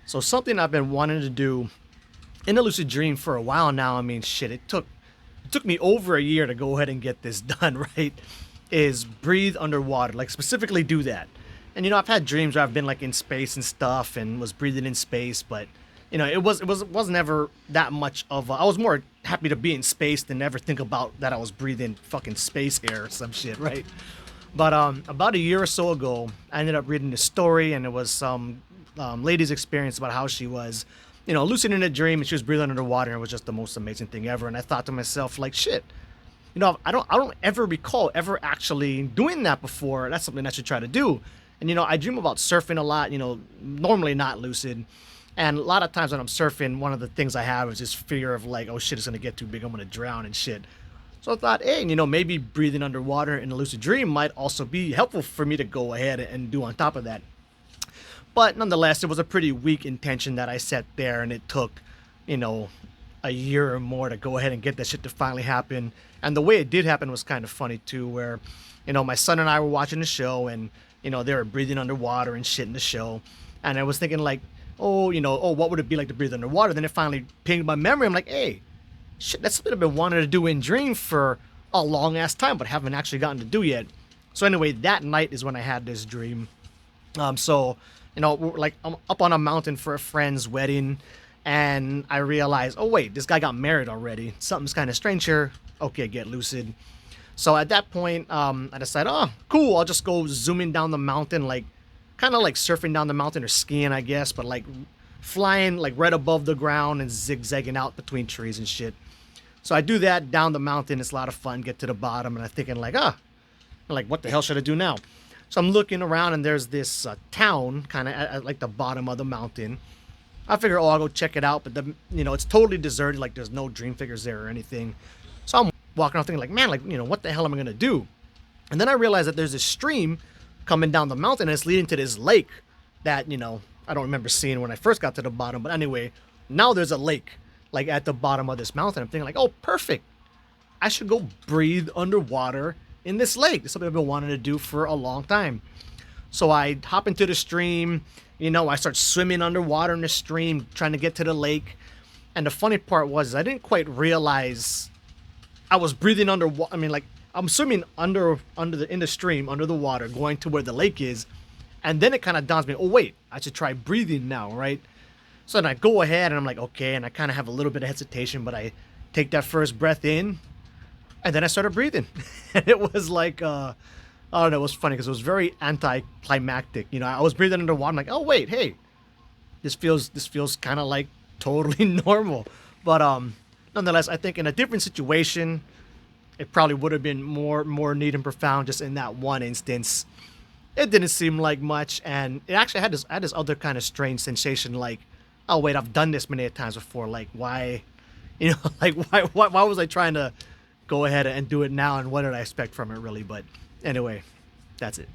So something I've been wanting to do in a lucid dream for a while now. I mean, shit, it took me over a year to go ahead and get this done, right? Is breathe underwater, like specifically do that. And I've had dreams where I've been like in space and stuff and was breathing in space, but it wasn't ever that much of I was more happy to be in space than ever think about that I was breathing fucking space air or some shit, right? But about a year or so ago, I ended up reading this story, and it was some lady's experience about how she was, lucid in a dream, and she was breathing underwater, and it was just the most amazing thing ever. And I thought to myself, like, shit, I don't ever recall ever actually doing that before. That's something I should try to do. And I dream about surfing a lot. Normally not lucid, and a lot of times when I'm surfing, one of the things I have is this fear of like, oh shit, it's gonna get too big, I'm gonna drown and shit. So I thought, hey, maybe breathing underwater in a lucid dream might also be helpful for me to go ahead and do on top of that. But nonetheless, it was a pretty weak intention that I set there, and it took, you know, a year or more to go ahead and get that shit to finally happen. And the way it did happen was kind of funny too, where, my son and I were watching the show, and, they were breathing underwater and shit in the show. And I was thinking like, oh, what would it be like to breathe underwater? Then it finally pinged my memory. I'm like, hey, shit, that's something I've been wanting to do in dream for a long ass time, but haven't actually gotten to do yet. So anyway, that night is when I had this dream. Like I'm up on a mountain for a friend's wedding, and I realized, oh wait, this guy got married already. Something's kind of strange here. Okay, get lucid. So at that point, I decided, oh, cool, I'll just go zooming down the mountain, like kind of like surfing down the mountain or skiing, I guess, but like flying like right above the ground and zigzagging out between trees and shit. So I do that down the mountain. It's a lot of fun. Get to the bottom, and I'm thinking like, like what the hell should I do now? So I'm looking around, and there's this town kind of at like the bottom of the mountain. I figure, oh, I'll go check it out, but it's totally deserted. Like there's no dream figures there or anything. So I'm walking around thinking like, man, like what the hell am I gonna do? And then I realized that there's this stream coming down the mountain, and it's leading to this lake that I don't remember seeing when I first got to the bottom. But anyway, now there's a lake like at the bottom of this mountain. I'm thinking like, oh, perfect. I should go breathe underwater in this lake. It's something I've been wanting to do for a long time. So I hop into the stream. I start swimming underwater in the stream, trying to get to the lake. And the funny part was I didn't quite realize I was breathing underwater. I mean, like I'm swimming in the stream, under the water, going to where the lake is. And then it kind of dawns me, oh wait, I should try breathing now, right? So then I go ahead and I'm like, okay, and I kind of have a little bit of hesitation, but I take that first breath in, and then I started breathing. And it was like, I don't know, it was funny because it was very anticlimactic. I was breathing underwater. I'm like, oh wait, hey, this feels kind of like totally normal. But nonetheless, I think in a different situation, it probably would have been more neat and profound. Just in that one instance, it didn't seem like much, and it actually had this other kind of strange sensation, like, oh wait, I've done this many times before. Like why, like why was I trying to go ahead and do it now, and what did I expect from it really? But anyway, that's it.